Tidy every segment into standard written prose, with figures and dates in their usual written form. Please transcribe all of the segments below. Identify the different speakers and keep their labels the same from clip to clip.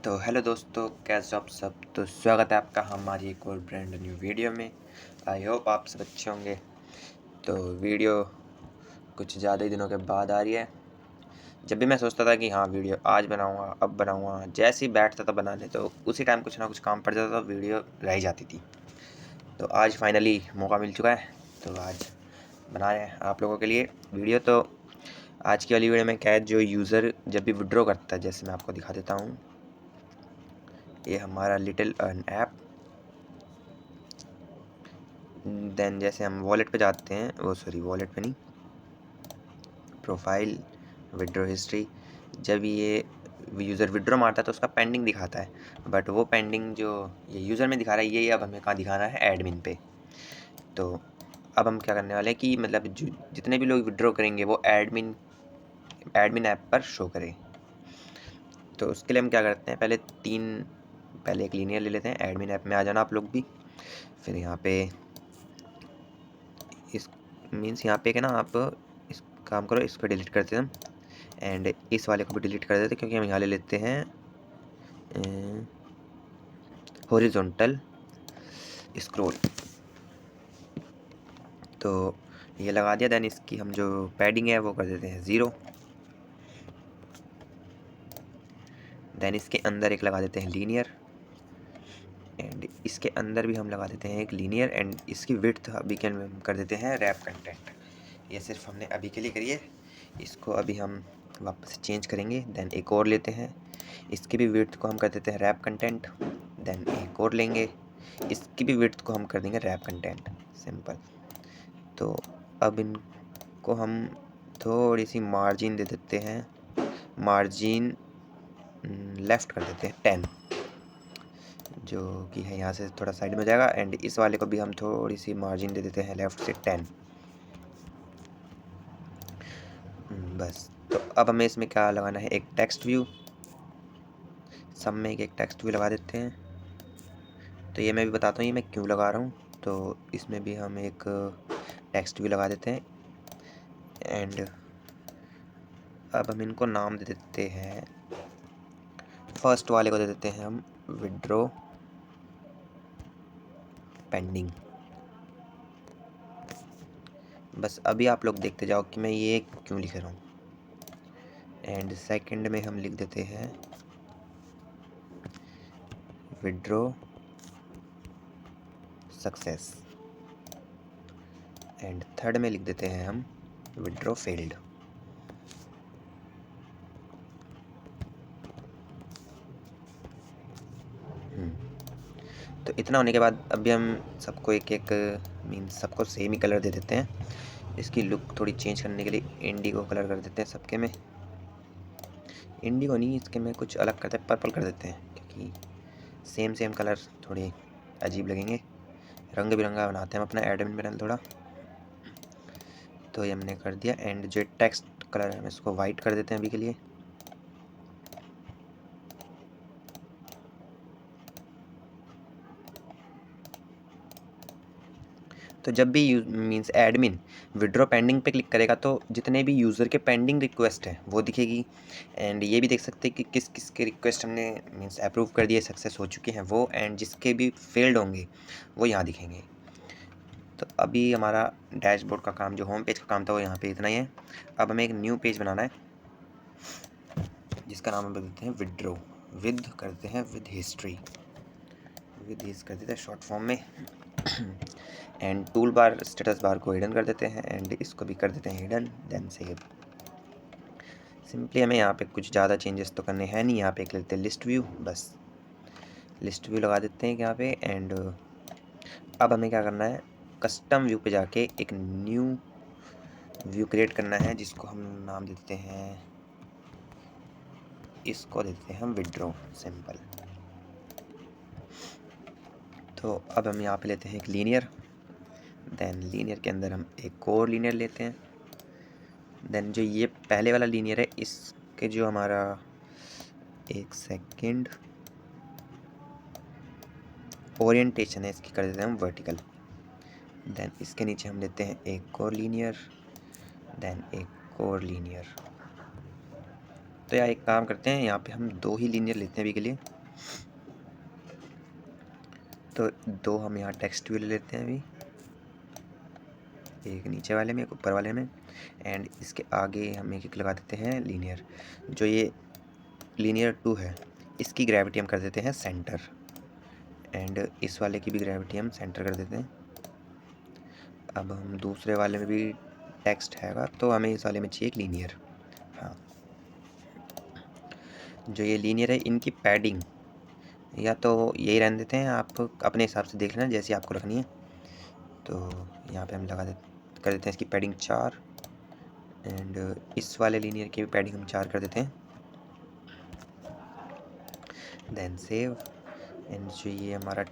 Speaker 1: तो हेलो दोस्तों, कैसे हो आप सब। तो स्वागत है आपका हमारी एक और ब्रांड न्यू वीडियो में। आई होप आप सब अच्छे होंगे। तो वीडियो कुछ ज़्यादा ही दिनों के बाद आ रही है। जब भी मैं सोचता था कि हाँ वीडियो आज बनाऊंगा, अब बनाऊंगा, जैसे ही बैठता था बनाने तो उसी टाइम कुछ ना कुछ काम पड़ जाता था, वीडियो रह जाती थी। तो आज फाइनली मौका मिल चुका है, तो आज बना रहे हैं आप लोगों के लिए वीडियो। तो आज की वाली वीडियो में क्या है, जो यूज़र जब भी विड्रॉ करता है, जैसे मैं आपको दिखा देता हूँ। ये हमारा लिटिल अर्न ऐप। देन जैसे हम वॉलेट पे जाते हैं, वॉलेट पे नहीं, प्रोफाइल, विड्रॉ हिस्ट्री। जब ये यूज़र विड्रॉ मारता है तो उसका पेंडिंग दिखाता है, बट वो पेंडिंग जो ये यूज़र में दिखा रहा है, ये अब हमें कहाँ दिखाना है, एडमिन पे। तो अब हम क्या करने वाले हैं कि मतलब जितने भी लोग विड्रॉ करेंगे वो एडमिन ऐप पर शो करे। तो उसके लिए हम क्या करते हैं, पहले एक लीनियर ले लेते हैं। एडमिन ऐप में आ जाना आप लोग भी। फिर यहाँ पे इस यहाँ पे ना आप इस काम करो, इसको डिलीट करते हैं हम, एंड इस वाले को भी डिलीट कर देते हैं, क्योंकि हम यहाँ ले लेते हैं हॉरिजॉन्टल स्क्रॉल। तो ये लगा दिया। देन इसकी हम जो पैडिंग है वो कर देते हैं 0। देन इसके अंदर एक लगा देते हैं लीनियर, एंड इसके अंदर भी हम लगा देते हैं एक लीनियर, एंड इसकी विड्थ अभी के हम कर देते हैं रैप कंटेंट। ये सिर्फ हमने अभी के लिए करी है, इसको अभी हम वापस चेंज करेंगे। देन एक और लेते हैं, इसकी भी विड्थ को हम कर देते हैं रैप कंटेंट। देन एक और लेंगे, इसकी भी विड्थ को हम कर देंगे रैप कंटेंट, सिंपल। तो अब इनको हम थोड़ी सी मार्जिन दे देते हैं, मार्जिन लेफ़्ट कर देते हैं 10, जो कि है यहाँ से थोड़ा साइड में हो जाएगा। एंड इस वाले को भी हम थोड़ी सी मार्जिन दे देते हैं लेफ़्ट से 10, बस। तो अब हमें इसमें क्या लगाना है, एक टेक्स्ट व्यू। सब में एक टेक्स्ट व्यू लगा देते हैं। तो ये मैं भी बताता हूँ ये मैं क्यों लगा रहा हूँ। तो इसमें भी हम एक टेक्स्ट व्यू लगा देते हैं, एंड अब हम इनको नाम दे देते हैं, फर्स्ट वाले को दे देते हैं हम विड्रॉ पेंडिंग। बस अभी आप लोग देखते जाओ कि मैं ये क्यों लिख रहा हूँ। एंड सेकंड में हम लिख देते हैं विड्रॉ सक्सेस, एंड थर्ड में लिख देते हैं हम विड्रॉ फेल्ड। तो इतना होने के बाद अभी हम सबको एक मीन्स सबको सेम ही कलर दे देते हैं। इसकी लुक थोड़ी चेंज करने के लिए इंडिगो कलर कर देते हैं सबके में। इंडिगो नहीं, इसके में कुछ अलग करते हैं, पर्पल कर देते हैं, क्योंकि सेम कलर थोड़े अजीब लगेंगे। रंग बिरंगा बनाते हैं हम अपना एडमिन पैनल थोड़ा। तो ये हमने कर दिया, एंड जो टेक्स्ट कलर है हम इसको वाइट कर देते हैं अभी के लिए। तो जब भी मीन्स एडमिन विड्रॉ पेंडिंग पे क्लिक करेगा तो जितने भी यूज़र के पेंडिंग रिक्वेस्ट है वो दिखेगी। एंड ये भी देख सकते हैं कि किस किस के रिक्वेस्ट हमने मीन्स अप्रूव कर दिए, सक्सेस हो चुके हैं वो, एंड जिसके भी फेल्ड होंगे वो यहाँ दिखेंगे। तो अभी हमारा डैशबोर्ड का काम, जो होम पेज का काम था, वो यहाँ पे इतना ही है। अब हमें एक न्यू पेज बनाना है, जिसका नाम हम देते हैं विड्रॉ विद, करते हैं विद हिस्ट्री, विद हिस कर देते हैं शॉर्ट फॉर्म में। And tool bar status bar को हिडन कर देते हैं, एंड इसको भी कर देते हैं हिडन। Then save. सिंपली हमें यहाँ पे कुछ ज़्यादा चेंजेस तो करने हैं नहीं। यहाँ पे एक लेते हैं लिस्ट व्यू, बस लिस्ट व्यू लगा देते हैं यहाँ पे। एंड अब हमें क्या करना है, कस्टम व्यू पे जाके एक न्यू व्यू क्रिएट करना है, जिसको हम नाम देते हैं, इसको देते हैं हम विड्रॉ, सिंपल। तो अब हम यहाँ पे लेते हैं एक लीनियर। देन लीनियर के अंदर हम एक और लीनियर लेते हैं। देन जो ये पहले वाला लीनियर है, इसके जो हमारा, एक सेकंड, ओरिएंटेशन है इसकी कर देते हैं हम वर्टिकल। देन इसके नीचे हम लेते हैं एक और लीनियर, देन एक और लीनियर। तो यार एक काम करते हैं, यहाँ पे हम 2 ही लीनियर लेते हैं अभी के लिए। तो 2 हम यहाँ टेक्स्ट व्यू ले लेते हैं अभी, एक नीचे वाले में एक ऊपर वाले में, एंड इसके आगे हम एक लगा देते हैं लीनियर। जो ये लीनियर 2 है इसकी ग्रेविटी हम कर देते हैं सेंटर, एंड इस वाले की भी ग्रेविटी हम सेंटर कर देते हैं। अब हम दूसरे वाले में भी टेक्स्ट हैगा, तो हमें इस वाले में चाहिए एक लीनियर। हाँ, जो ये लीनियर है इनकी पैडिंग या तो यही रहने देते हैं, आप अपने हिसाब से देख लेना जैसी आपको रखनी है। तो यहाँ पे हम कर देते हैं इसकी पैडिंग 4, एंड इस वाले लीनियर की भी पैडिंग हम 4 कर देते हैं। देन सेव, एंड जो ये हमारा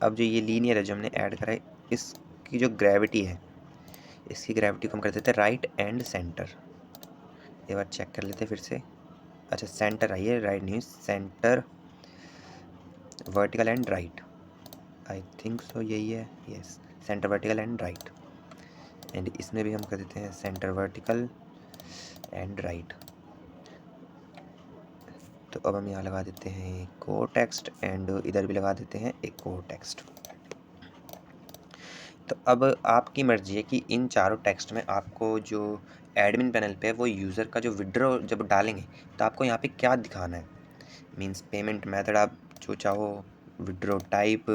Speaker 1: अब जो ये लीनियर है जो हमने ऐड करा है, इसकी जो ग्रेविटी है इसकी ग्रेविटी को हम कर देते हैं राइट एंड सेंटर। एक बार चेक कर लेते हैं फिर से। अच्छा, सेंटर आई है, राइट नहीं, centre vertical and right, I think so यही है, yes, centre vertical and right. And इसमें भी हम कर देते हैं सेंटर वर्टिकल एंड राइट। तो अब हम यहाँ लगा देते हैं एक और टेक्स्ट, एंड इधर भी लगा देते हैं एक और टेक्स्ट। तो अब आपकी मर्जी है कि इन चारों टेक्स्ट में आपको जो एडमिन पैनल पे वो यूज़र का जो विड्रॉ जब डालेंगे तो आपको यहाँ पे क्या दिखाना है। मींस पेमेंट मेथड आप जो चाहो, विड्रॉ टाइप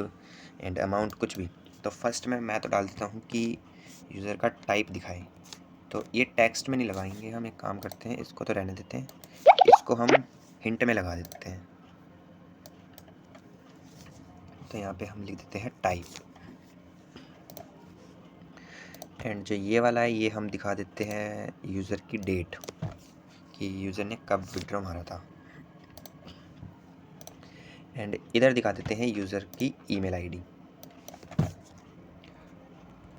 Speaker 1: एंड अमाउंट, कुछ भी। तो फर्स्ट में मैं तो डाल देता हूँ कि यूज़र का टाइप दिखाए। तो ये टेक्स्ट में नहीं लगाएंगे हम, एक काम करते हैं, इसको तो रहने देते हैं, इसको हम हिंट में लगा देते हैं। तो यहाँ पे हम लिख देते हैं टाइप, एंड जो ये वाला है ये हम दिखा देते हैं यूज़र की डेट, कि यूज़र ने कब विड्रॉ मारा था। एंड इधर दिखा देते हैं यूज़र की ईमेल आईडी।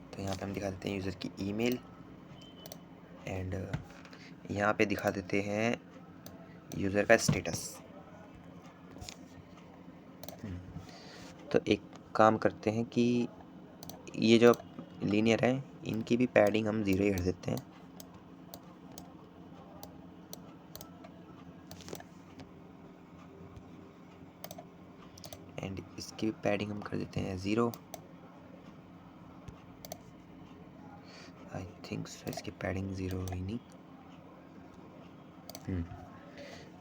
Speaker 1: तो यहाँ पे हम दिखा देते हैं यूज़र की ईमेल, एंड यहाँ पे दिखा देते हैं यूज़र का स्टेटस। तो एक काम करते हैं कि ये जो लीनियर है इनकी भी पैडिंग हम 0 ही कर देते हैं। एंड इसकी भी पैडिंग हम कर देते हैं 0, आई थिंक सो इसकी पैडिंग 0 ही नहीं।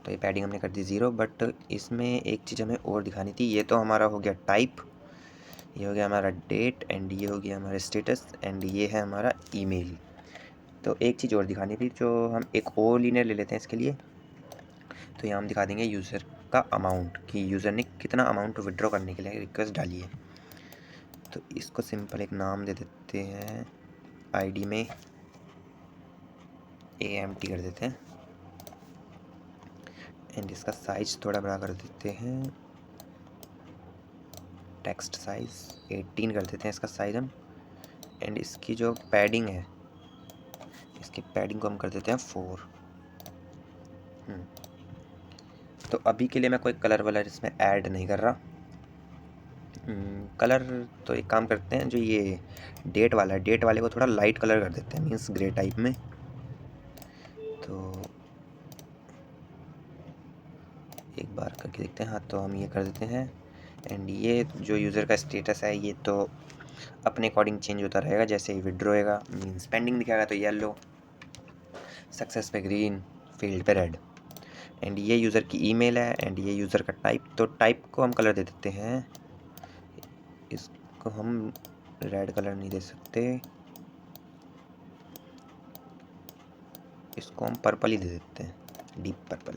Speaker 1: तो ये पैडिंग हमने कर दी 0, बट इसमें एक चीज़ हमें और दिखानी थी। ये तो हमारा हो गया टाइप, ये हो गया हमारा डेट, एंड ये हो गया हमारा स्टेटस, एंड ये है हमारा ईमेल। तो एक चीज़ और दिखानी थी, जो हम एक और लीनियर ले लेते हैं इसके लिए। तो यहाँ हम दिखा देंगे यूज़र का अमाउंट, कि यूज़र ने कितना अमाउंट विड्रॉ करने के लिए रिक्वेस्ट डाली है। तो इसको सिंपल एक नाम दे देते हैं, आईडी में AMT कर देते हैं, एंड इसका साइज थोड़ा बड़ा कर देते हैं, टेक्स्ट साइज 18 कर देते हैं इसका साइज हम। एंड इसकी जो पैडिंग है, इसकी पैडिंग को हम कर देते हैं 4। तो अभी के लिए मैं कोई कलर वलर इसमें ऐड नहीं कर रहा। कलर तो एक काम करते हैं, जो ये डेट वाला है, डेट वाले को थोड़ा लाइट कलर कर देते हैं, मीन्स ग्रे टाइप में। तो एक बार करके देखते हैं। हाँ, तो हम ये कर देते हैं, एंड ये जो यूज़र का स्टेटस है ये तो अपने अकॉर्डिंग चेंज होता रहेगा, जैसे ही विड्रॉ होएगा, मीन्स पेंडिंग दिखाएगा तो येलो, सक्सेस पे ग्रीन, फील्ड पे रेड। एंड ये यूज़र की ईमेल है, एंड ये यूज़र का टाइप। तो टाइप को हम कलर दे देते हैं, इसको हम रेड कलर नहीं दे सकते, इसको हम पर्पल ही दे देते हैं, डीप पर्पल।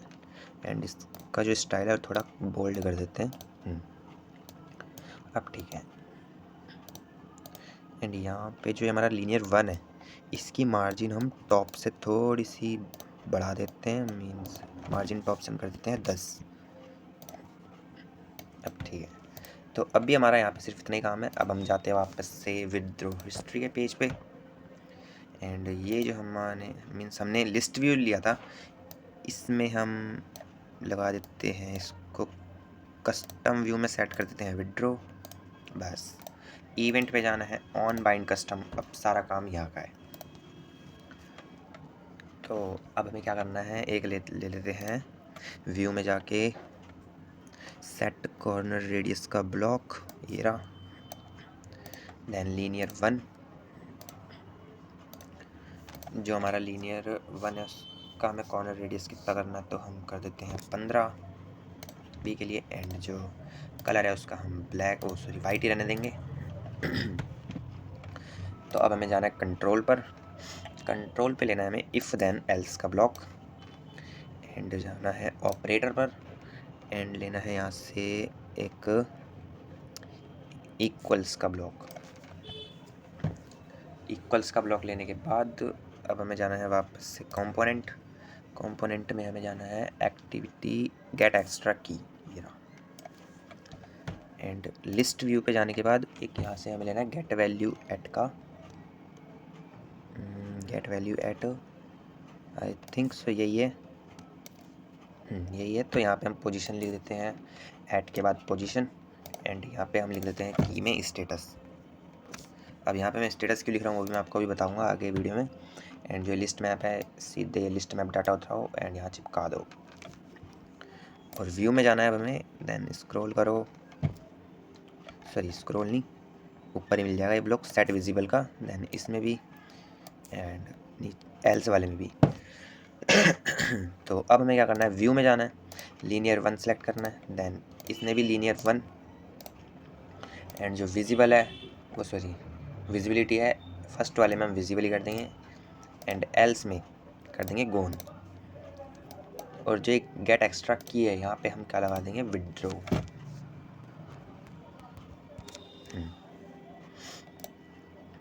Speaker 1: एंड इसका जो स्टाइल है थोड़ा बोल्ड कर देते हैं। अब ठीक है। एंड यहाँ पे जो हमारा लीनियर 1 है इसकी मार्जिन हम टॉप से थोड़ी सी बढ़ा देते हैं, मीन्स मार्जिन टॉप से हम कर देते हैं 10। अब ठीक है। तो अब भी हमारा यहाँ पे सिर्फ इतना ही काम है। अब हम जाते हैं वापस से विड्रॉ हिस्ट्री के पेज पे, एंड ये जो हमारे मीन्स हमने लिस्ट व्यू लिया था, इसमें हम लगा देते हैं, इसको कस्टम व्यू में सेट कर देते हैं विड्रॉ। बस इवेंट पे जाना है, ऑन बाइंड कस्टम, अब सारा काम यहाँ का है। तो अब हमें क्या करना है, एक ले लेते हैं व्यू में जाके सेट कॉर्नर रेडियस का ब्लॉक, ये रहा। देन लीनियर 1, जो हमारा लीनियर 1 है उसका हमें कॉर्नर रेडियस कितना करना है, तो हम कर देते हैं 15 बी के लिए। एंड जो कलर है उसका हम ब्लैक वाइट ही रहने देंगे। तो अब हमें जाना है कंट्रोल पर। कंट्रोल पे लेना है हमें इफ़ देन एल्स का ब्लॉक, एंड जाना है ऑपरेटर पर, एंड लेना है यहाँ से एक इक्वल्स का ब्लॉक। इक्वल्स का ब्लॉक लेने के बाद अब हमें जाना है वापस से कंपोनेंट में हमें जाना है एक्टिविटी गेट एक्स्ट्रा की, ये रहा। एंड लिस्ट व्यू पे जाने के बाद एक यहाँ से हमें लेना है गेट वैल्यू एट का, get value at, I think so यही है, यही है। तो यहाँ पे हम पोजीशन लिख देते हैं, ऐट के बाद पोजीशन, एंड यहाँ पे हम लिख देते हैं की में स्टेटस। अब यहाँ पे मैं स्टेटस क्यों लिख रहा हूँ वो भी मैं आपको भी बताऊँगा आगे वीडियो में। एंड जो लिस्ट मैप है सीधे लिस्ट मैप डाटा उठाओ एंड यहाँ चिपका दो, और व्यू में जाना है अब हमें। देन स्क्रॉल करो, सॉरी स्क्रॉल नहीं, ऊपर ही मिल जाएगा ये ब्लॉक सेट विजिबल का। देन इसमें भी एंड एल्स वाले में भी। तो अब हमें क्या करना है, व्यू में जाना है, लीनियर 1 सेलेक्ट करना है। देन इसमें भी लीनियर 1, एंड जो विजिबल है वो सॉरी विजिबिलिटी है फर्स्ट वाले में हम विजिबली कर देंगे, एंड एल्स में कर देंगे गोन। और जो एक गेट एक्स्ट्रा की है यहाँ पे हम क्या लगा देंगे, विड्रो।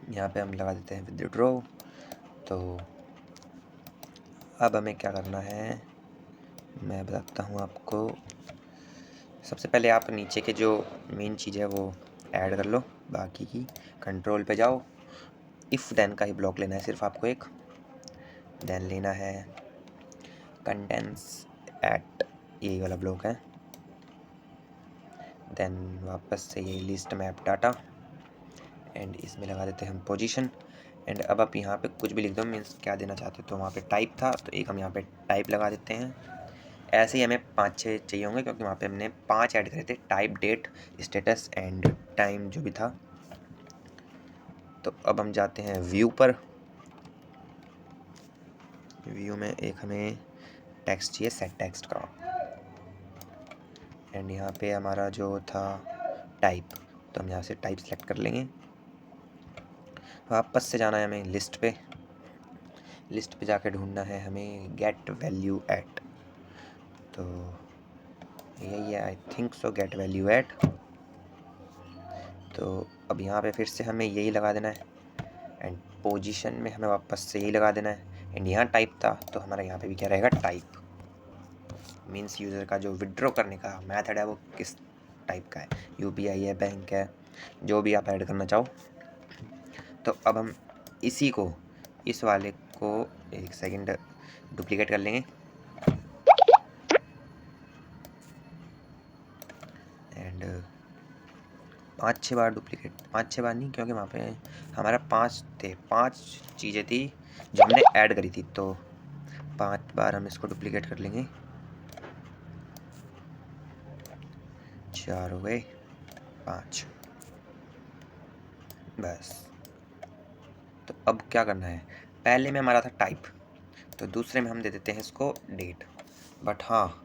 Speaker 1: यहाँ पे हम लगा देते हैं विड्रो। तो अब हमें क्या करना है मैं बताता हूँ आपको। सबसे पहले आप नीचे के जो मेन चीज़ है वो ऐड कर लो, बाकी की कंट्रोल पे जाओ, इफ़ देन का ही ब्लॉक लेना है सिर्फ आपको एक। देन लेना है कंटेंट्स एट, यही वाला ब्लॉक है। देन वापस से यही लिस्ट मैप डाटा, एंड इसमें लगा देते हैं हम पोजीशन। एंड अब आप यहाँ पे कुछ भी लिख दो, मीन्स क्या देना चाहते हो। तो वहाँ पे टाइप था तो एक हम यहाँ पे टाइप लगा देते हैं। ऐसे ही हमें 5-6 चाहिए होंगे क्योंकि वहाँ पे हमने 5 ऐड करे थे, type, date, status and time जो भी था। तो अब हम जाते हैं व्यू पर। व्यू में एक हमें टेक्स्ट चाहिए, सेट टेक्स्ट का, एंड यहाँ पे हमारा जो था टाइप, तो हम यहाँ से टाइप सेलेक्ट कर लेंगे। वापस से जाना है हमें लिस्ट पे, लिस्ट पे जाके ढूंढना है हमें गेट वैल्यू एट। तो यही है, I think so, get value at. तो अब यहाँ पे फिर से हमें यही लगा देना है, एंड पोजीशन में हमें वापस से यही लगा देना है। एंड यहाँ टाइप था तो हमारा यहाँ पे भी क्या रहेगा, टाइप। मीन्स यूज़र का जो विड्रॉ करने का मेथड है वो किस टाइप का है, यूपीआई है, बैंक है, जो भी आप ऐड करना चाहो। तो अब हम इसी को, इस वाले को एक सेकंड डुप्लीकेट कर लेंगे, एंड 5-6 बार डुप्लीकेट, 5-6 बार नहीं क्योंकि वहाँ पे हमारा 5 थे, 5 चीज़ें थी जो हमने ऐड करी थी। तो 5 बार हम इसको डुप्लीकेट कर लेंगे, 4 हो गए, 5 बस। तो अब क्या करना है, पहले में हमारा था टाइप, तो दूसरे में हम दे देते हैं इसको डेट। बट हाँ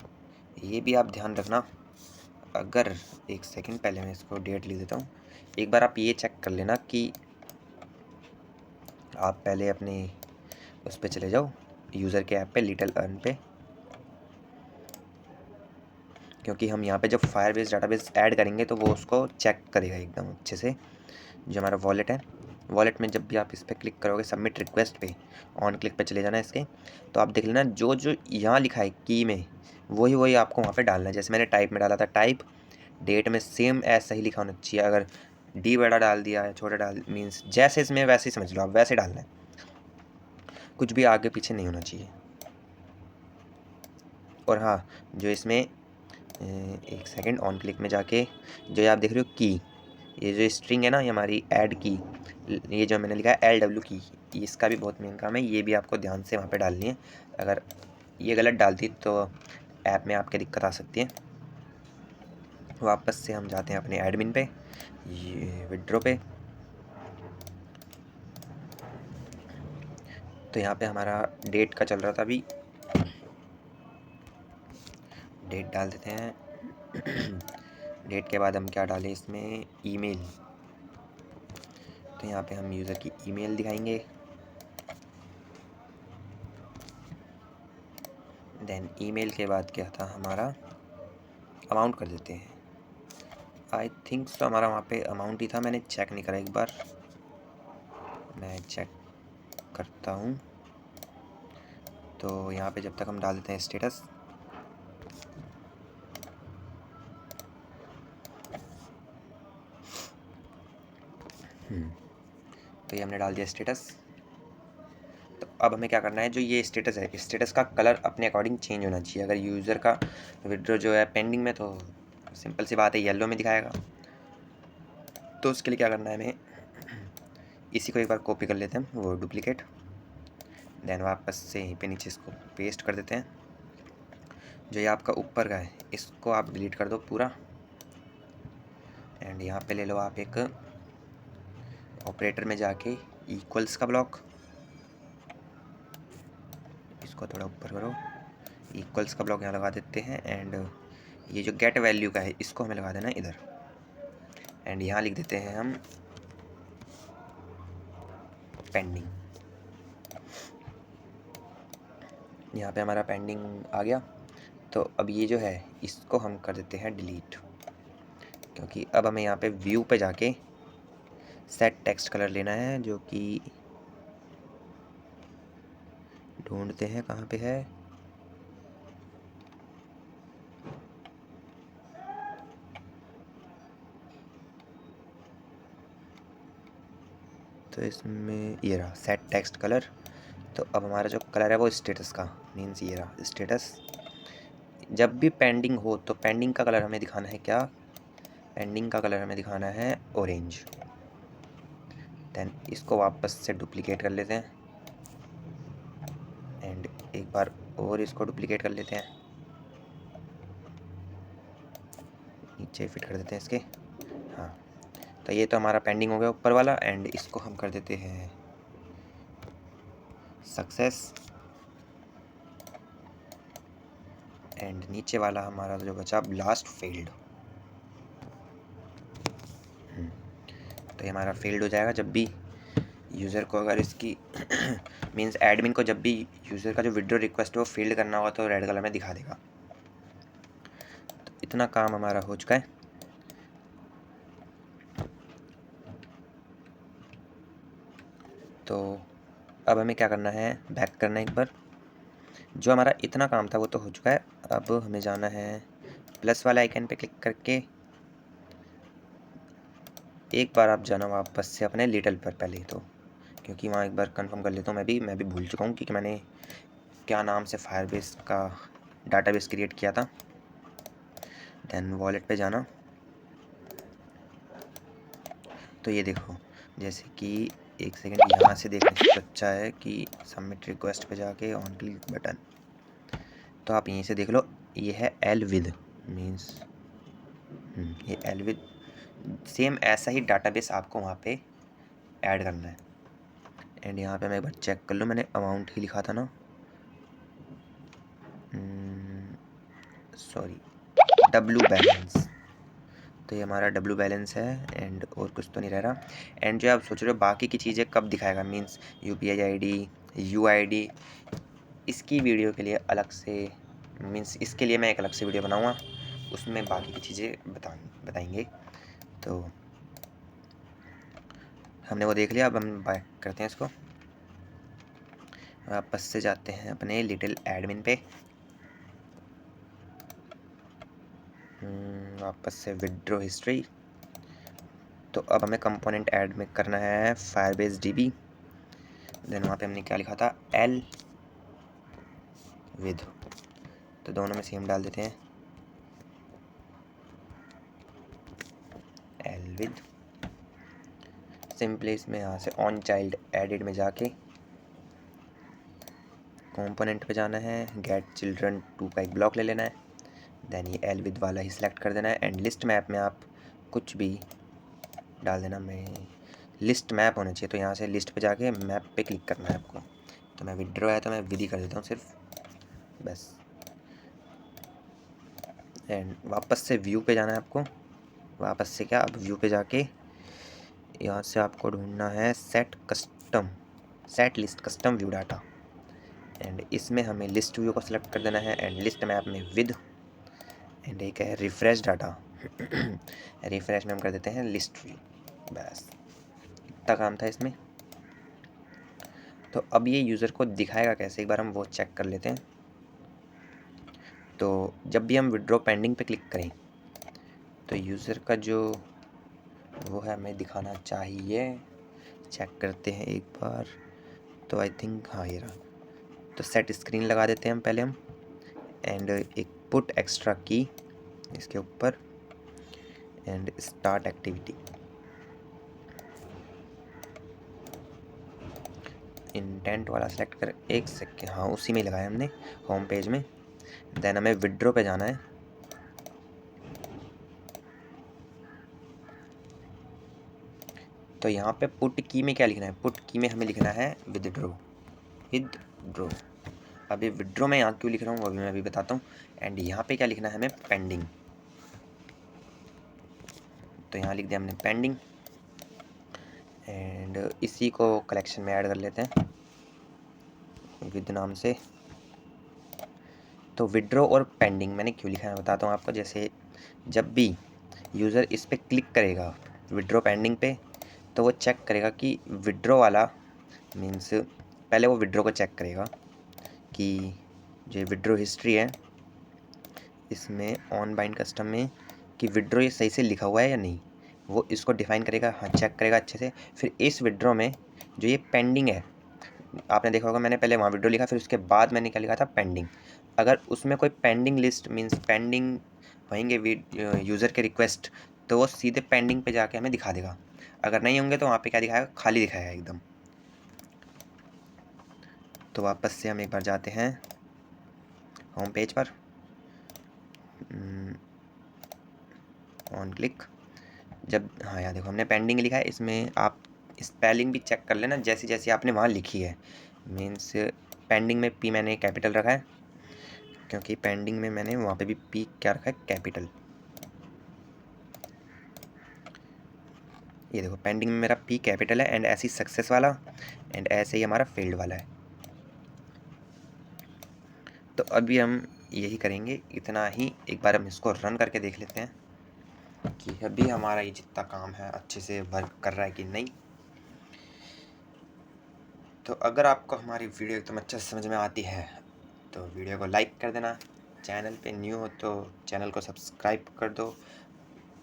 Speaker 1: ये भी आप ध्यान रखना, अगर एक सेकंड पहले मैं इसको डेट लिख देता हूँ। एक बार आप ये चेक कर लेना कि आप पहले अपने उस पर चले जाओ, यूज़र के ऐप पे, लिटिल अर्न पे, क्योंकि हम यहाँ पे जब फायरबेस डाटाबेस ऐड करेंगे तो वो उसको चेक करेगा एकदम अच्छे से। जो हमारा वॉलेट है, वॉलेट में जब भी आप इस पर क्लिक करोगे सबमिट रिक्वेस्ट पे, ऑन क्लिक पे चले जाना है इसके, तो आप देख लेना जो जो यहाँ लिखा है की में वही वही आपको वहाँ पे डालना है। जैसे मैंने टाइप में डाला था टाइप, डेट में सेम ऐसा ही लिखा होना चाहिए। अगर डी बड़ा डाल दिया है, छोटा डाल, मीन्स जैसे इसमें वैसे ही समझ लो आप, वैसे डालना है, कुछ भी आगे पीछे नहीं होना चाहिए। और हाँ जो इसमें एक सेकंड ऑन क्लिक में जाके जो आप देख रहे हो की, ये जो स्ट्रिंग है ना, ये हमारी ऐड की, ये जो मैंने लिखा है LW की, इसका भी बहुत मेन काम है। ये भी आपको ध्यान से वहाँ पे डालनी है। अगर ये गलत डालती तो ऐप में आपके दिक्कत आ सकती है। वापस से हम जाते हैं अपने एडमिन पे, ये विड्रो पे। तो यहाँ पे हमारा डेट का चल रहा था, अभी डेट डाल देते हैं। डेट के बाद हम क्या डालें इसमें, ईमेल। तो यहाँ पे हम यूज़र की ईमेल दिखाएंगे। देन ईमेल के बाद क्या था हमारा, अमाउंट कर देते हैं। आई थिंक तो हमारा वहाँ पे अमाउंट ही था, मैंने चेक नहीं करा, एक बार मैं चेक करता हूँ। तो यहाँ पे जब तक हम डाल देते हैं स्टेटस, तो ये हमने डाल दिया स्टेटस। तो अब हमें क्या करना है, जो ये स्टेटस है, स्टेटस का कलर अपने अकॉर्डिंग चेंज होना चाहिए। अगर यूज़र का विड्रॉ जो है पेंडिंग में, तो सिंपल सी बात है येलो में दिखाएगा। तो उसके लिए क्या करना है, हमें इसी को एक बार कॉपी कर लेते हैं, वो डुप्लीकेट। देन वापस से यहीं पे नीचे इसको पेस्ट कर देते हैं। जो ये आपका ऊपर का है, इसको आप डिलीट कर दो पूरा। एंड यहाँ पे ले लो आप एक ऑपरेटर में जाके इक्वल्स का ब्लॉक, इसको थोड़ा ऊपर करो, इक्वल्स का ब्लॉक यहाँ लगा देते हैं। एंड ये जो गेट वैल्यू का है, इसको हमें लगा देना है इधर। एंड यहाँ लिख देते हैं हम पेंडिंग। यहाँ पे हमारा पेंडिंग आ गया। तो अब ये जो है, इसको हम कर देते हैं डिलीट, क्योंकि अब हमें यहाँ पे व्यू पे जाके सेट टेक्स्ट कलर लेना है, जो कि ढूंढते हैं कहाँ पे है। तो इसमें ये रहा सेट टेक्स्ट कलर। तो अब हमारा जो कलर है वो स्टेटस का, मीन्स ये रहा स्टेटस। जब भी पेंडिंग हो तो पेंडिंग का कलर हमें दिखाना है क्या, पेंडिंग का कलर हमें दिखाना है ऑरेंज। देन इसको वापस से डुप्लीकेट कर लेते हैं। एंड एक बार और इसको डुप्लीकेट कर लेते हैं, नीचे फिट कर देते हैं इसके। हाँ, तो ये तो हमारा पेंडिंग हो गया ऊपर वाला। एंड इसको हम कर देते हैं सक्सेस। एंड नीचे वाला हमारा जो बचा ब्लास्ट फेल्ड, तो ये हमारा फेल्ड हो जाएगा जब भी यूज़र को, अगर इसकी मीन्स एडमिन को जब भी यूज़र का जो विड्रॉ रिक्वेस्ट है वो फेल्ड करना होगा तो रेड कलर में दिखा देगा। तो इतना काम हमारा हो चुका है। तो अब हमें क्या करना है, बैक करना है एक बार। जो हमारा इतना काम था वो तो हो चुका है। अब हमें जाना है प्लस वाला आइकन पे क्लिक करके, एक बार आप जाना वापस से अपने लिटल पर पहले तो, क्योंकि वहाँ एक बार कंफर्म कर लेता हूँ। मैं भी भूल चुका हूँ क्योंकि मैंने क्या नाम से फायरबेस का डाटाबेस क्रिएट किया था। देन वॉलेट पे जाना। तो ये देखो, जैसे कि एक सेकंड यहाँ से देखने से अच्छा है कि सबमिट रिक्वेस्ट पे जाके ऑन क्लिक बटन, तो आप यहीं से देख लो। ये है एल विद, मीन्स ये एल विद, सेम ऐसा ही डाटाबेस आपको वहाँ पे ऐड करना है। एंड यहाँ पे मैं एक बार चेक कर लूँ, मैंने अमाउंट ही लिखा था ना, सॉरी, डब्लू बैलेंस। तो ये हमारा डब्लू बैलेंस है। एंड और कुछ तो नहीं रह रहा। एंड जो आप सोच रहे हो बाकी की चीज़ें कब दिखाएगा, मीन्स UPI ID, UID, इसकी वीडियो के लिए अलग से, मीन्स इसके लिए मैं एक अलग से वीडियो बनाऊँगा, उसमें बाकी की चीज़ें बताएंगे। तो हमने वो देख लिया। अब हम बैक करते हैं इसको, वापस से जाते हैं अपने लिटिल एडमिन पे, वापस से विड्रॉ हिस्ट्री। तो अब हमें कंपोनेंट ऐड में करना है फायरबेस DB। देन वहाँ पे हमने क्या लिखा था, एल विद, तो दोनों में सेम डाल देते हैं, एल विद। सिंपली इसमें यहाँ से ऑन चाइल्ड एडिट में जाके कंपोनेंट पे जाना है, गेट चिल्ड्रन 2 का एक ब्लॉक ले लेना है, देन ये एल विद वाला ही सिलेक्ट कर देना है एंड लिस्ट मैप में आप कुछ भी डाल देना। मैं लिस्ट मैप होना चाहिए, तो यहाँ से लिस्ट पे जाके मैप पे क्लिक करना है आपको। तो मैं विड्रॉ है तो मैं विधि कर देता हूँ सिर्फ, बस। एंड वापस से व्यू पे जाना है आपको, वापस से क्या, अब व्यू पे जाके यहाँ से आपको ढूंढना है set list custom view data and इसमें हमें लिस्ट व्यू को सिलेक्ट कर देना है एंड लिस्ट मैप में विद एंड एक है रिफ्रेश डाटा रिफ्रेश में हम कर देते हैं लिस्ट व्यू, बस इतना काम था इसमें। तो अब ये यूज़र को दिखाएगा कैसे, एक बार हम वो चेक कर लेते हैं। तो जब भी हम विड्रॉ पेंडिंग पे क्लिक करें तो यूज़र का जो वो है हमें दिखाना चाहिए, चेक करते हैं एक बार। तो आई थिंक हाँ ये रहा। तो सेट स्क्रीन लगा देते हैं हम पहले हम एंड एक पुट एक्स्ट्रा की इसके ऊपर एंड स्टार्ट एक्टिविटी, इंटेंट वाला सेलेक्ट कर, एक सेकेंड, हाँ उसी में ही लगाया हमने होम पेज में। देन हमें विड्रॉ पे जाना है, तो यहाँ पे पुट की में क्या लिखना है, पुट की में हमें लिखना है विदड्रॉ। अभी विड्रॉ में यहाँ क्यों लिख रहा हूँ वो भी मैं अभी बताता हूँ। एंड यहाँ पे क्या लिखना है हमें, पेंडिंग। तो यहाँ लिख दिया हमने पेंडिंग एंड इसी को कलेक्शन में ऐड कर लेते हैं विद नाम से। तो विड्रॉ और पेंडिंग मैंने क्यों लिखा है बताता हूँ आपको। जैसे जब भी यूज़र इस पर क्लिक करेगा विड्रॉ पेंडिंग पे, तो वो चेक करेगा कि विड्रॉ वाला मीन्स पहले वो विड्रॉ को चेक करेगा कि जो विड्रॉ हिस्ट्री है इसमें ऑन बाइंड कस्टम में कि विड्रॉ ये सही से लिखा हुआ है या नहीं, वो इसको डिफ़ाइन करेगा, हाँ चेक करेगा अच्छे से। फिर इस विड्रॉ में जो ये पेंडिंग है, आपने देखा होगा मैंने पहले वहाँ विड्रॉ लिखा, फिर उसके बाद मैंने क्या लिखा था, पेंडिंग। अगर उसमें कोई पेंडिंग लिस्ट मीन्स पेंडिंग होंगे यूज़र के रिक्वेस्ट, तो वो सीधे पेंडिंग पे जाके हमें दिखा देगा। अगर नहीं होंगे तो वहाँ पे क्या दिखाएगा, खाली दिखाएगा एकदम। तो वापस से हम एक बार जाते हैं होम पेज पर, ऑन क्लिक। जब हाँ यहाँ देखो हमने पेंडिंग लिखा है, इसमें आप स्पेलिंग भी चेक कर लेना जैसी जैसी आपने वहाँ लिखी है। मीन्स पेंडिंग में पी मैंने कैपिटल रखा है, क्योंकि पेंडिंग में मैंने वहाँ पे भी पी क्या रखा है, कैपिटल। ये देखो पेंडिंग में मेरा पी कैपिटल है एंड ऐसी सक्सेस वाला एंड ऐसे ही हमारा फेल्ड वाला है। तो अभी हम यही करेंगे, इतना ही। एक बार हम इसको रन करके देख लेते हैं कि अभी हमारा ये जितना काम है अच्छे से वर्क कर रहा है कि नहीं। तो अगर आपको हमारी वीडियो एकदम अच्छे से समझ में आती है तो वीडियो को लाइक कर देना, चैनल पे न्यू हो तो चैनल को सब्सक्राइब कर दो।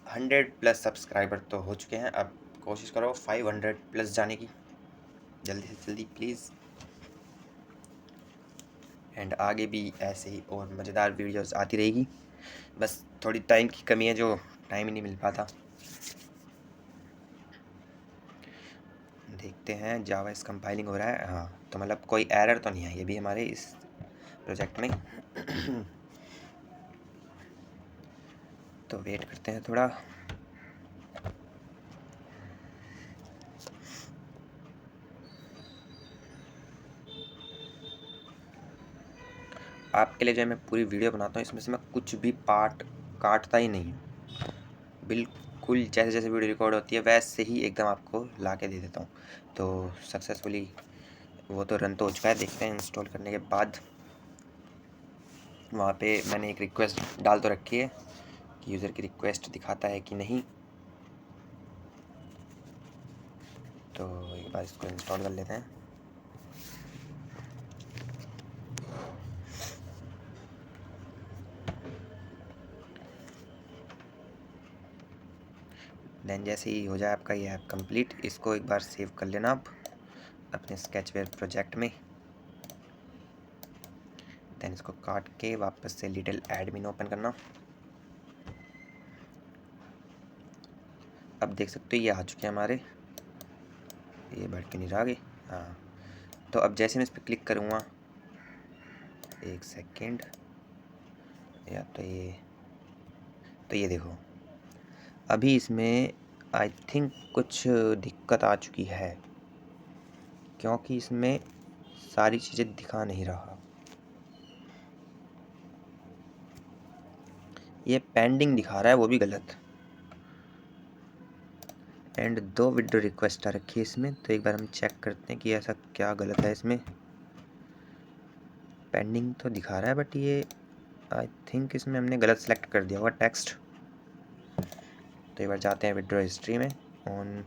Speaker 1: 100+ सब्सक्राइबर तो हो चुके हैं, अब कोशिश करो 500+ जाने की, जल्दी से जल्दी प्लीज़। एंड आगे भी ऐसे ही और मज़ेदार वीडियोस आती रहेगी, बस थोड़ी टाइम की कमी है, जो टाइम ही नहीं मिल पाता। देखते हैं जावा इस कंपाइलिंग हो रहा है, हाँ तो मतलब कोई एरर तो नहीं है ये भी हमारे इस प्रोजेक्ट में। तो वेट करते हैं थोड़ा। आपके लिए जो मैं पूरी वीडियो बनाता हूँ इसमें से मैं कुछ भी पार्ट काटता ही नहीं हूँ, बिल्कुल जैसे जैसे वीडियो रिकॉर्ड होती है वैसे ही एकदम आपको ला के दे देता हूँ। तो सक्सेसफुली वो तो रन तो हो चुका है, देखते हैं इंस्टॉल करने के बाद। वहाँ पे मैंने एक रिक्वेस्ट डाल तो रखी है कि यूज़र की रिक्वेस्ट दिखाता है कि नहीं। तो एक बार इसको इंस्टॉल कर लेते हैं। देन जैसे ही हो जाए आपका ये ऐप कंप्लीट, इसको एक बार सेव कर लेना आप अपने स्केचवेयर प्रोजेक्ट में। देन इसको काट के वापस से लिटिल एडमिन ओपन करना। अब देख सकते हो ये आ चुके हैं हमारे ये बढ़ के नहीं रहा आगे। हाँ, तो अब जैसे मैं इस पर क्लिक करूँगा, एक सेकेंड, या तो ये देखो अभी इसमें आई थिंक कुछ दिक्कत आ चुकी है, क्योंकि इसमें सारी चीज़ें दिखा नहीं रहा। ये पेंडिंग दिखा रहा है, वो भी गलत। एंड 2 विड्रो रिक्वेस्ट आ रखी है इसमें, तो एक बार हम चेक करते हैं कि ऐसा क्या गलत है इसमें। पेंडिंग तो दिखा रहा है, बट ये आई थिंक इसमें हमने गलत सेलेक्ट कर दिया होगा टेक्स्ट। तो एक बार जाते हैं विड्रो हिस्ट्री में, ऑन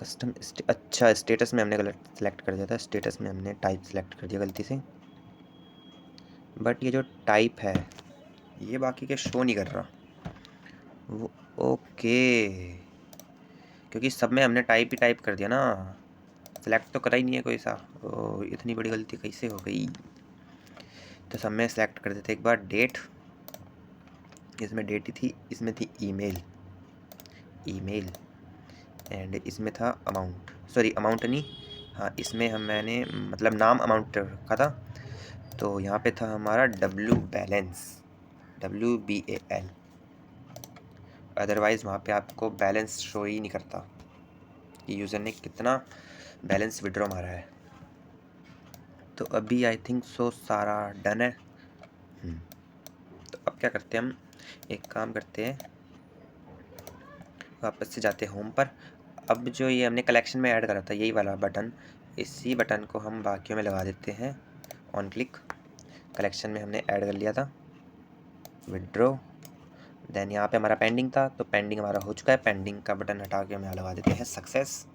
Speaker 1: कस्टम अच्छा, स्टेटस में हमने गलत सेलेक्ट कर दिया था। स्टेटस में हमने टाइप सेलेक्ट कर दिया गलती से, बट ये जो टाइप है ये बाकी के शो नहीं कर रहा वो। ओके, क्योंकि सब में हमने टाइप ही टाइप कर दिया ना, सेलेक्ट तो करा ही नहीं है कोई सा। ओ, इतनी बड़ी गलती कैसे हो गई। तो सब में सेलेक्ट कर देते एक बार। डेट, इसमें डेट ही थी, इसमें थी ईमेल, एंड इसमें था अमाउंट, सॉरी अमाउंट नहीं, हाँ इसमें मैंने मतलब नाम अमाउंट रखा था, तो यहाँ पे था हमारा बैलेंस, WBAL। अदरवाइज़ वहाँ पे आपको बैलेंस शो ही नहीं करता कि यूज़र ने कितना बैलेंस विड्रॉ मारा है। तो अभी आई थिंक सो सारा डन है। तो अब क्या करते हैं हम, एक काम करते हैं, वापस से जाते हैं होम पर। अब जो ये हमने कलेक्शन में ऐड करा था यही वाला बटन, इसी बटन को हम बाकियों में लगा देते हैं। ऑन क्लिक, कलेक्शन में हमने ऐड कर लिया था विड्रॉ, देन यहाँ पे हमारा पेंडिंग था, तो पेंडिंग हमारा हो चुका है। पेंडिंग का बटन हटा के हम यहाँ लगा देते हैं सक्सेस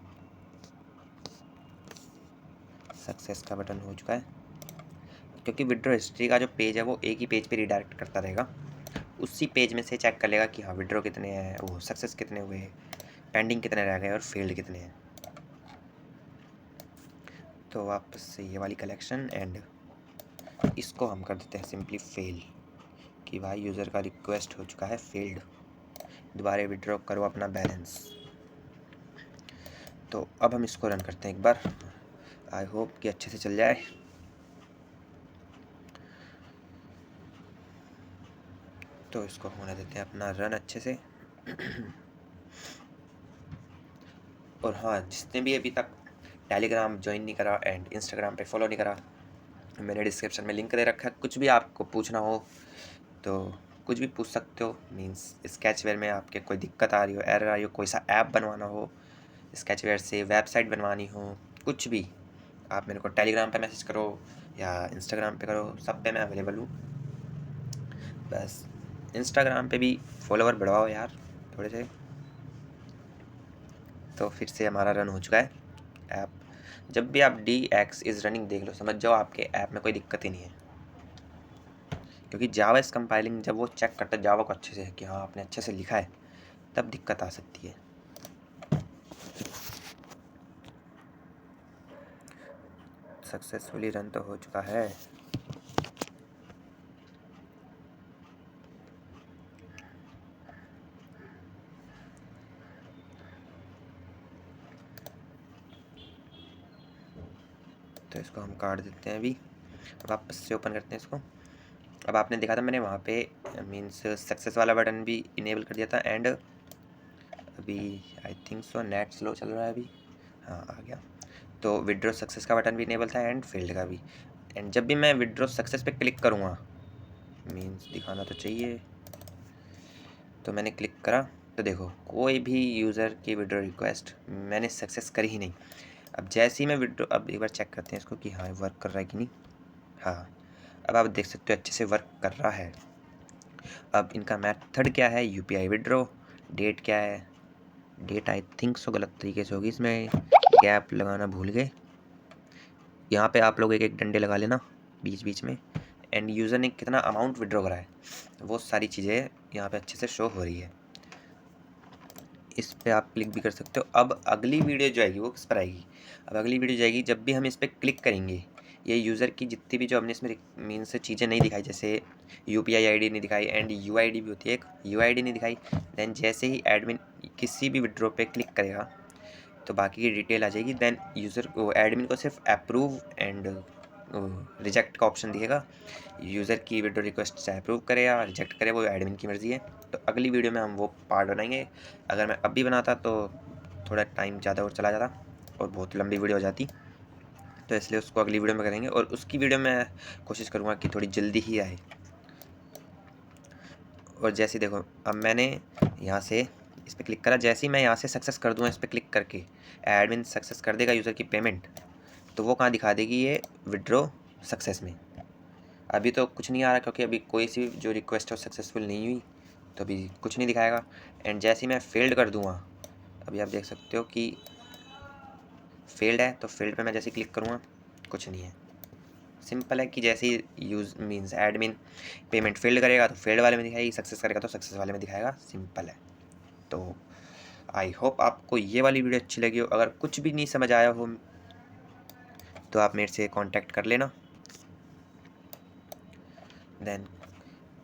Speaker 1: का बटन हो चुका है। क्योंकि विड्रॉ हिस्ट्री का जो पेज है वो एक ही पेज पे रिडायरेक्ट करता रहेगा, उसी पेज में से चेक कर लेगा कि हाँ विड्रॉ कितने हैं, वो सक्सेस कितने हुए, पेंडिंग कितने रह गए और फेल्ड कितने हैं। तो वापस से ये वाली कलेक्शन, एंड इसको हम कर देते हैं सिंपली फेल, कि भाई यूज़र का रिक्वेस्ट हो चुका है फेल्ड, दोबारा विड्रॉ करो अपना बैलेंस। तो अब हम इसको रन करते हैं एक बार, आई होप कि अच्छे से चल जाए। तो इसको होने देते हैं अपना रन अच्छे से। और हाँ, जिसने भी अभी तक टेलीग्राम ज्वाइन नहीं करा एंड इंस्टाग्राम पे फॉलो नहीं करा, मैंने डिस्क्रिप्शन में लिंक दे रखा है। कुछ भी आपको पूछना हो तो कुछ भी पूछ सकते हो। मींस स्केचवेयर में आपके कोई दिक्कत आ रही हो, एरर आ रही हो, कोई सा ऐप बनवाना हो, स्केचवेयर से वेबसाइट बनवानी हो, कुछ भी, आप मेरे को टेलीग्राम पे मैसेज करो या इंस्टाग्राम पे करो, सब पे मैं अवेलेबल हूँ। बस इंस्टाग्राम पे भी फॉलोवर बढ़वाओ यार थोड़े से। तो फिर से हमारा रन हो चुका है ऐप। जब भी आप DX इज़ रनिंग देख लो, समझ जाओ आपके ऐप में कोई दिक्कत ही नहीं है, क्योंकि जावा इस कंपाइलिंग जब वो चेक करता है जावा को अच्छे से कि हाँ आपने अच्छे से लिखा है, तब दिक्कत आ सकती है। सक्सेसफुली रन तो हो चुका है। तो इसको हम काट देते हैं अभी, वापस से ओपन करते हैं इसको। अब आपने देखा था मैंने वहाँ पे मीन्स सक्सेस वाला बटन भी इनेबल कर दिया था, एंड अभी आई थिंक सो नेट स्लो चल रहा है अभी, हाँ आ गया। तो विड्रॉ सक्सेस का बटन भी इनेबल था एंड फील्ड का भी। एंड जब भी मैं विड्रॉ सक्सेस पे क्लिक करूँगा, मीन्स दिखाना तो चाहिए, तो मैंने क्लिक करा तो देखो कोई भी यूज़र की विड्रॉ रिक्वेस्ट मैंने सक्सेस करी ही नहीं। अब जैसे ही मैं विड्रॉ, अब एक बार चेक करते हैं इसको कि हाँ वर्क कर रहा है कि नहीं। हाँ, अब आप देख सकते हो अच्छे से वर्क कर रहा है। अब इनका मेथड क्या है, UPI विड्रॉ। डेट क्या है, डेट आई थिंक सो गलत तरीके से होगी, इसमें गैप लगाना भूल गए। यहाँ पे आप लोग एक एक डंडे लगा लेना बीच बीच में। एंड यूज़र ने कितना अमाउंट विड्रॉ करा है वो सारी चीज़ें यहाँ पे अच्छे से शो हो रही है। इस पर आप क्लिक भी कर सकते हो। अब अगली वीडियो जो आएगी वो किस पर आएगी, अब अगली वीडियो जाएगी जब भी हम इस पर क्लिक करेंगे, ये यूज़र की जितनी भी जो हमने इसमें मीन से चीज़ें नहीं दिखाई, जैसे UPI ID नहीं दिखाई, एंड UID भी होती है एक, UID नहीं दिखाई। देन जैसे ही एडमिन किसी भी विड्रॉ पे क्लिक करेगा, तो बाकी की डिटेल आ जाएगी। देन यूज़र को, एडमिन को सिर्फ अप्रूव एंड रिजेक्ट का ऑप्शन दिखेगा। यूज़र की विड्रॉ रिक्वेस्ट से अप्रूव करे या रिजेक्ट करे वो एडमिन की मर्ज़ी है। तो अगली वीडियो में हम वो पार्ट बनाएंगे। अगर मैं अभी बनाता तो थोड़ा टाइम ज़्यादा और चला जाता और बहुत लंबी वीडियो हो जाती, तो इसलिए उसको अगली वीडियो में करेंगे। और उसकी वीडियो में कोशिश करूँगा कि थोड़ी जल्दी ही आए। और जैसे देखो, अब मैंने यहाँ से इस पर क्लिक करा, जैसे ही मैं यहाँ से सक्सेस कर दूँगा इस पर क्लिक करके, एडमिन सक्सेस कर देगा यूज़र की पेमेंट, तो वो कहाँ दिखा देगी, ये विड्रॉ सक्सेस में। अभी तो कुछ नहीं आ रहा क्योंकि अभी कोई सी जो रिक्वेस्ट है सक्सेसफुल नहीं हुई, तो अभी कुछ नहीं दिखाएगा। एंड जैसे ही मैं फेल्ड कर दूँगा, अभी आप देख सकते हो कि फेल्ड है, तो फेल्ड पे मैं जैसे क्लिक करूँगा कुछ नहीं है। सिंपल है कि जैसे ही use means admin payment failed करेगा तो फेल्ड वाले में दिखाएगी, सक्सेस करेगा तो सक्सेस वाले में दिखाएगा। सिंपल है। तो आई होप आपको ये वाली वीडियो अच्छी लगी हो। अगर कुछ भी नहीं समझ आया हो तो आप मेरे से कांटेक्ट कर लेना। देन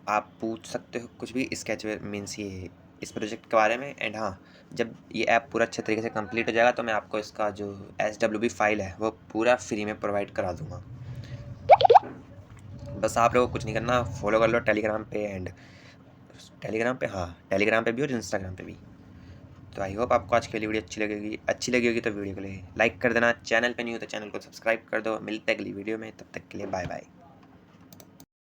Speaker 1: आप पूछ सकते हो कुछ भी स्केच मीन्स ये इस प्रोजेक्ट के बारे में। एंड हाँ, जब ये ऐप पूरा अच्छे तरीके से कंप्लीट हो जाएगा तो मैं आपको इसका जो SWB फाइल है वो पूरा फ्री में प्रोवाइड करा दूँगा। बस आप लोगों को कुछ नहीं करना, फॉलो कर लो टेलीग्राम पे, एंड टेलीग्राम पे, हाँ टेलीग्राम पे भी और इंस्टाग्राम पे भी। तो आई होप आपको आज की वीडियो अच्छी लगी होगी। तो वीडियो को लाइक कर देना, चैनल पे नहीं हो तो चैनल को सब्सक्राइब कर दो। मिलते हैं अगली वीडियो में, तब तक के लिए बाय बाय।